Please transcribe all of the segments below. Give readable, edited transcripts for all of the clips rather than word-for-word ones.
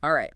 All right,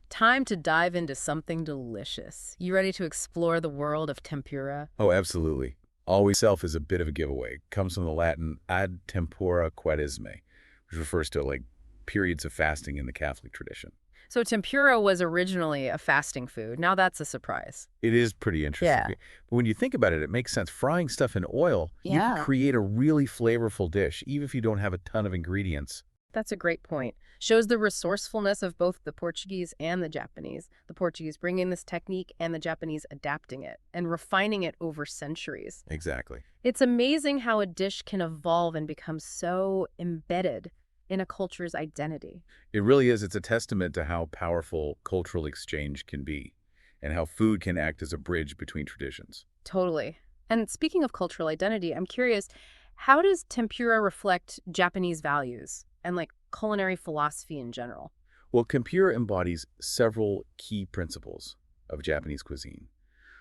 time to dive into something delicious. You ready to explore the world of tempura? Oh, absolutely. Always self is a bit of a giveaway. Comes from the Latin ad tempora quaesme, which refers to like periods of fasting in the Catholic tradition. So tempura was originally a fasting food. Now that's a surprise. It is pretty interesting. Yeah. But when you think about it, it makes sense. Frying stuff in oil, you can Yeah. create a really flavorful dish, even if you don't have a ton of ingredients. That's a great point. Shows the resourcefulness of both the Portuguese and the Japanese. The Portuguese bringing this technique and the Japanese adapting it and refining it over centuries. Exactly. It's amazing how a dish can evolve and become so embedded in a culture's identity. It really is. It's a testament to how powerful cultural exchange can be and how food can act as a bridge between traditions. Totally. And speaking of cultural identity, I'm curious, how does tempura reflect Japanese values and like culinary philosophy in general? Well, Compure embodies several key principles of Japanese cuisine.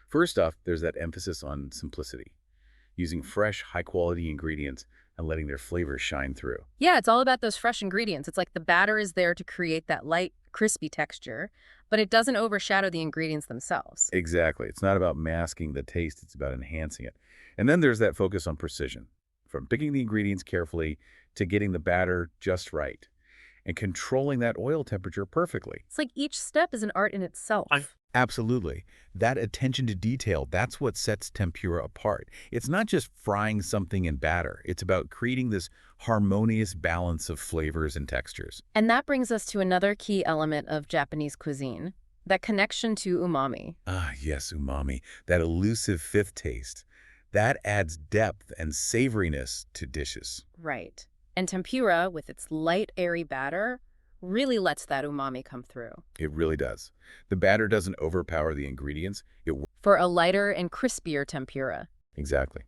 First off, there's that emphasis on simplicity, using fresh, high-quality ingredients and letting their flavors shine through. Yeah, it's all about those fresh ingredients. It's like the batter is there to create that light, crispy texture, but it doesn't overshadow the ingredients themselves. Exactly. It's not about masking the taste, it's about enhancing it. And then there's that focus on precision, from picking the ingredients carefully to getting the batter just right and controlling that oil temperature perfectly. It's like each step is an art in itself. Absolutely. That attention to detail, that's what sets tempura apart. It's not just frying something in batter. It's about creating this harmonious balance of flavors and textures. And that brings us to another key element of Japanese cuisine, that connection to umami. Ah, yes, umami, that elusive fifth taste. That adds depth and savoriness to dishes. Right. And tempura, with its light, airy batter, really lets that umami come through. It really does. The batter doesn't overpower the ingredients. For a lighter and crispier tempura. Exactly.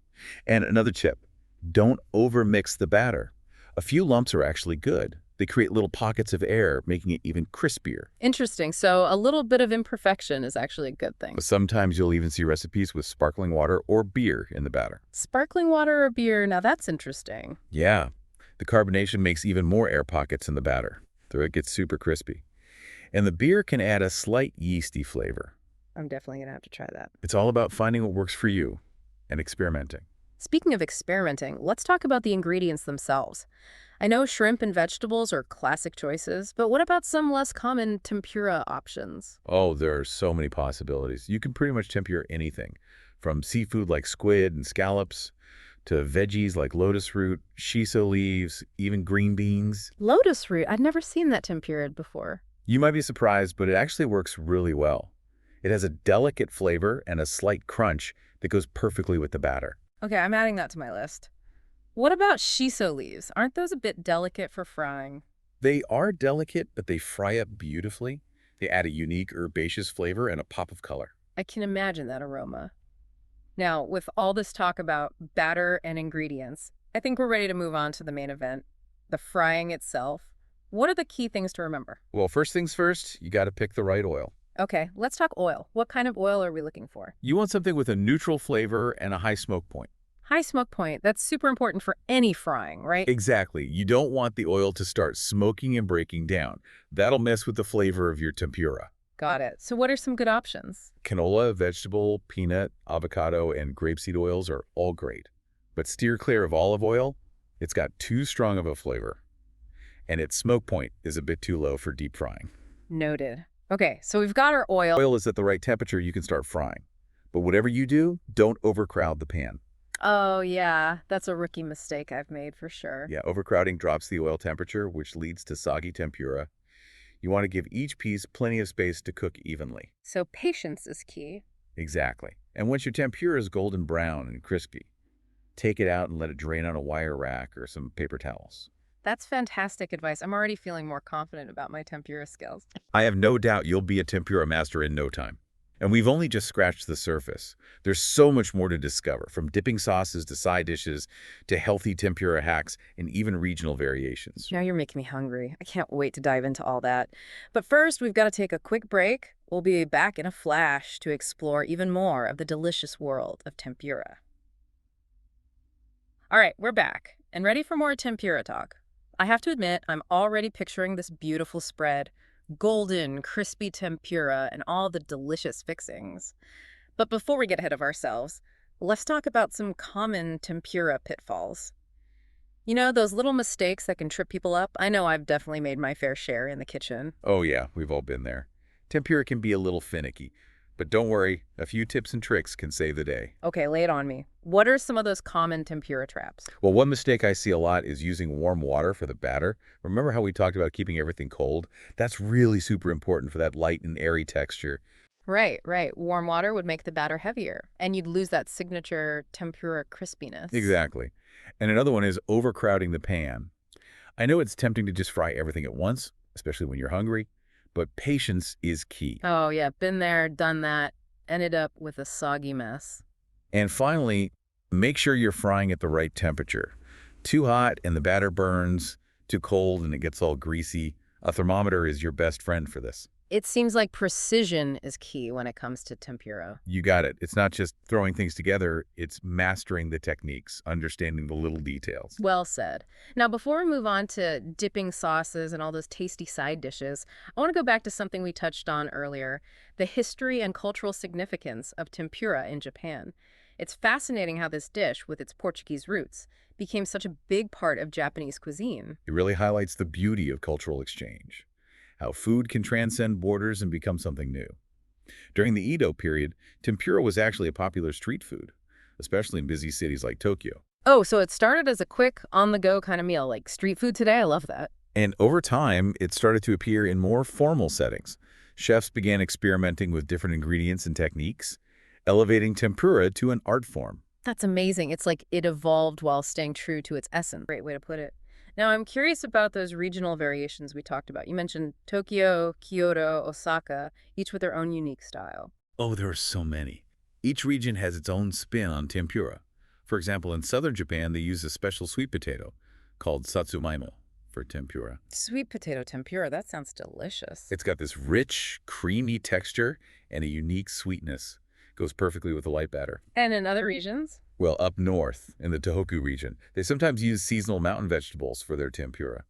And another tip, don't overmix the batter. A few lumps are actually good. They create little pockets of air, making it even crispier. Interesting. So a little bit of imperfection is actually a good thing. Sometimes you'll even see recipes with sparkling water or beer in the batter. Sparkling water or beer, now that's interesting. Yeah, the carbonation makes even more air pockets in the batter, so it gets super crispy. And the beer can add a slight yeasty flavor. I'm definitely going to have to try that. It's all about finding what works for you and experimenting. Speaking of experimenting, let's talk about the ingredients themselves. I know shrimp and vegetables are classic choices, but what about some less common tempura options? Oh, there are so many possibilities. You can pretty much tempura anything, from seafood like squid and scallops to veggies like lotus root, shiso leaves, even green beans. Lotus root, I'd never seen that tempura'd before. You might be surprised, but it actually works really well. It has a delicate flavor and a slight crunch that goes perfectly with the batter. Okay, I'm adding that to my list. What about shiso leaves? Aren't those a bit delicate for frying? They are delicate, but they fry up beautifully. They add a unique herbaceous flavor and a pop of color. I can imagine that aroma. Now, with all this talk about batter and ingredients, I think we're ready to move on to the main event, the frying itself. What are the key things to remember? Well, first things first, you got to pick the right oil. Okay, let's talk oil. What kind of oil are we looking for? You want something with a neutral flavor and a high smoke point. High smoke point. That's super important for any frying, right? Exactly. You don't want the oil to start smoking and breaking down. That'll mess with the flavor of your tempura. Got it. So what are some good options? Canola, vegetable, peanut, avocado, and grapeseed oils are all great. But steer clear of olive oil. It's got too strong of a flavor. And its smoke point is a bit too low for deep frying. Noted. Okay, so we've got our oil. Oil is at the right temperature, you can start frying. But whatever you do, don't overcrowd the pan. Oh, yeah, that's a rookie mistake I've made for sure. Yeah, overcrowding drops the oil temperature, which leads to soggy tempura. You want to give each piece plenty of space to cook evenly. So patience is key. Exactly. And once your tempura is golden brown and crispy, take it out and let it drain on a wire rack or some paper towels. That's fantastic advice. I'm already feeling more confident about my tempura skills. I have no doubt you'll be a tempura master in no time. And we've only just scratched the surface. There's so much more to discover, from dipping sauces to side dishes to healthy tempura hacks and even regional variations. Now you're making me hungry. I can't wait to dive into all that. But first, we've got to take a quick break. We'll be back in a flash to explore even more of the delicious world of tempura. All right, we're back and ready for more tempura talk. I have to admit, I'm already picturing this beautiful spread, golden, crispy tempura and all the delicious fixings. But before we get ahead of ourselves, let's talk about some common tempura pitfalls. You know, those little mistakes that can trip people up? I know I've definitely made my fair share in the kitchen. Oh yeah, we've all been there. Tempura can be a little finicky, but don't worry, a few tips and tricks can save the day. Okay, lay it on me. What are some of those common tempura traps? Well, one mistake I see a lot is using warm water for the batter. Remember how we talked about keeping everything cold? That's really super important for that light and airy texture. Right, right. Warm water would make the batter heavier, and you'd lose that signature tempura crispiness. Exactly. And another one is overcrowding the pan. I know it's tempting to just fry everything at once, especially when you're hungry, but patience is key. Oh, yeah, been there, done that, ended up with a soggy mess. And finally, make sure you're frying at the right temperature. Too hot and the batter burns, too cold and it gets all greasy. A thermometer is your best friend for this. It seems like precision is key when it comes to tempura. You got it. It's not just throwing things together, it's mastering the techniques, understanding the little details. Well said. Now, before we move on to dipping sauces and all those tasty side dishes, I want to go back to something we touched on earlier, the history and cultural significance of tempura in Japan. It's fascinating how this dish, with its Portuguese roots, became such a big part of Japanese cuisine. It really highlights the beauty of cultural exchange, how food can transcend borders and become something new. During the Edo period, tempura was actually a popular street food, especially in busy cities like Tokyo. Oh, so it started as a quick, on-the-go kind of meal, like street food today? I love that. And over time, it started to appear in more formal settings. Chefs began experimenting with different ingredients and techniques, elevating tempura to an art form. That's amazing. It's like it evolved while staying true to its essence. Great way to put it. Now, I'm curious about those regional variations we talked about. You mentioned Tokyo, Kyoto, Osaka, each with their own unique style. Oh, there are so many. Each region has its own spin on tempura. For example, in southern Japan, they use a special sweet potato called satsumaimo for tempura. Sweet potato tempura, that sounds delicious. It's got this rich, creamy texture and a unique sweetness. Goes perfectly with the light batter. And in other regions? Well, up north, in the Tohoku region, they sometimes use seasonal mountain vegetables for their tempura.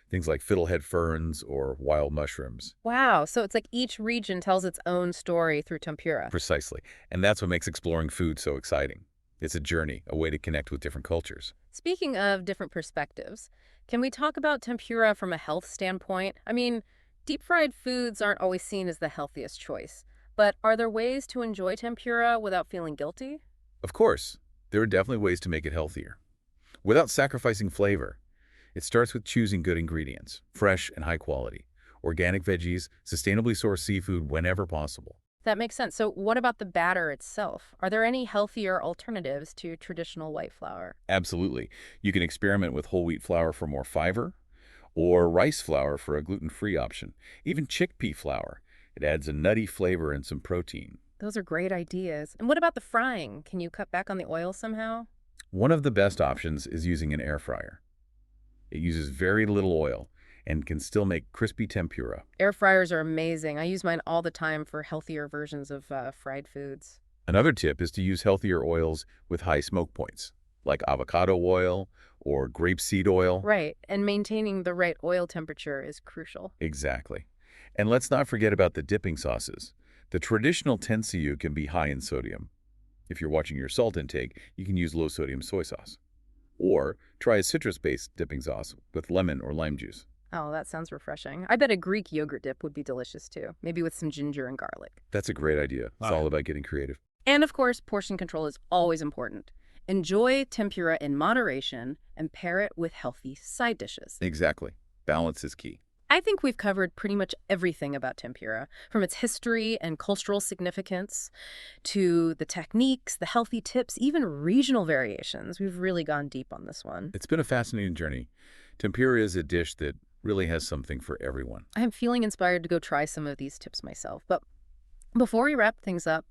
Things like fiddlehead ferns or wild mushrooms. Wow, so it's like each region tells its own story through tempura. Precisely. And that's what makes exploring food so exciting. It's a journey, a way to connect with different cultures. Speaking of different perspectives, can we talk about tempura from a health standpoint? I mean, deep-fried foods aren't always seen as the healthiest choice, but are there ways to enjoy tempura without feeling guilty? Of course, there are definitely ways to make it healthier, without sacrificing flavor. It starts with choosing good ingredients, fresh and high quality, organic veggies, sustainably sourced seafood whenever possible. That makes sense. So what about the batter itself? Are there any healthier alternatives to traditional white flour? Absolutely. You can experiment with whole wheat flour for more fiber, or rice flour for a gluten-free option. Even chickpea flour. It adds a nutty flavor and some protein. Those are great ideas. And what about the frying? Can you cut back on the oil somehow? One of the best options is using an air fryer. It uses very little oil and can still make crispy tempura. Air fryers are amazing. I use mine all the time for healthier versions of fried foods. Another tip is to use healthier oils with high smoke points, like avocado oil or grapeseed oil. Right, and maintaining the right oil temperature is crucial. Exactly. And let's not forget about the dipping sauces. The traditional tensiu can be high in sodium. If you're watching your salt intake, you can use low-sodium soy sauce. Or try a citrus-based dipping sauce with lemon or lime juice. Oh, that sounds refreshing. I bet a Greek yogurt dip would be delicious too, maybe with some ginger and garlic. That's a great idea. It's all about getting creative. And of course, portion control is always important. Enjoy tempura in moderation and pair it with healthy side dishes. Exactly. Balance is key. I think we've covered pretty much everything about tempura, from its history and cultural significance to the techniques, the healthy tips, even regional variations. We've really gone deep on this one. It's been a fascinating journey. Tempura is a dish that really has something for everyone. I'm feeling inspired to go try some of these tips myself. But before we wrap things up,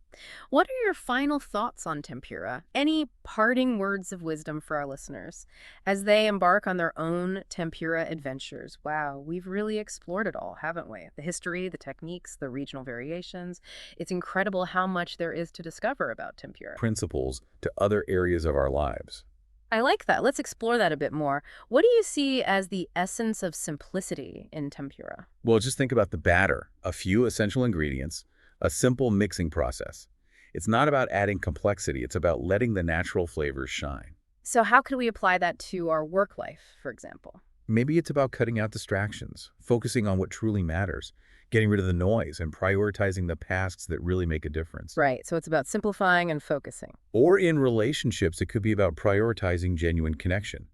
what are your final thoughts on tempura? Any parting words of wisdom for our listeners as they embark on their own tempura adventures? Wow, we've really explored it all, haven't we? The history, the techniques, the regional variations. It's incredible how much there is to discover about tempura. Principles to other areas of our lives. I like that. Let's explore that a bit more. What do you see as the essence of simplicity in tempura? Well, just think about the batter, a few essential ingredients, a simple mixing process. It's not about adding complexity, it's about letting the natural flavors shine. So how could we apply that to our work life, for example? Maybe it's about cutting out distractions, focusing on what truly matters, getting rid of the noise, and prioritizing the tasks that really make a difference. Right, so it's about simplifying and focusing. Or in relationships, it could be about prioritizing genuine connection,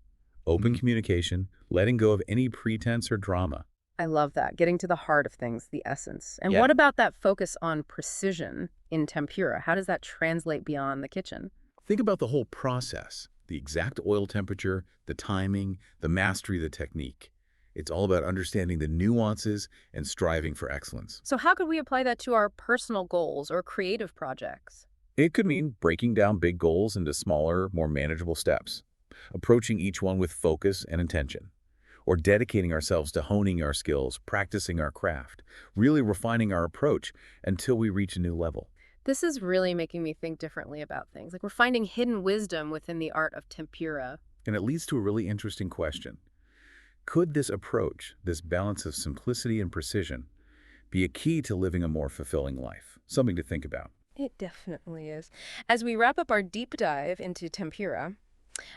open communication, letting go of any pretense or drama. I love that. Getting to the heart of things, the essence. And Yeah. what about that focus on precision in tempura? How does that translate beyond the kitchen? Think about the whole process, the exact oil temperature, the timing, the mastery of the technique. It's all about understanding the nuances and striving for excellence. So how could we apply that to our personal goals or creative projects? It could mean breaking down big goals into smaller, more manageable steps, approaching each one with focus and intention, or dedicating ourselves to honing our skills, practicing our craft, really refining our approach until we reach a new level. This is really making me think differently about things. Like we're finding hidden wisdom within the art of tempura. And it leads to a really interesting question. Could this approach, this balance of simplicity and precision, be a key to living a more fulfilling life? Something to think about. It definitely is. As we wrap up our deep dive into tempura,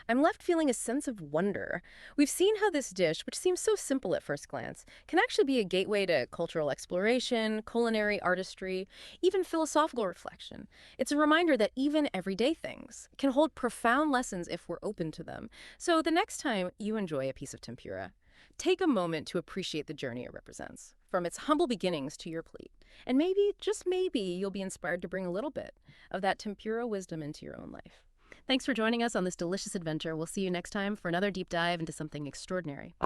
I'm left feeling a sense of wonder. We've seen how this dish, which seems so simple at first glance, can actually be a gateway to cultural exploration, culinary artistry, even philosophical reflection. It's a reminder that even everyday things can hold profound lessons if we're open to them. So the next time you enjoy a piece of tempura, take a moment to appreciate the journey it represents, from its humble beginnings to your plate. And maybe, just maybe, you'll be inspired to bring a little bit of that tempura wisdom into your own life. Thanks for joining us on this delicious adventure. We'll see you next time for another deep dive into something extraordinary.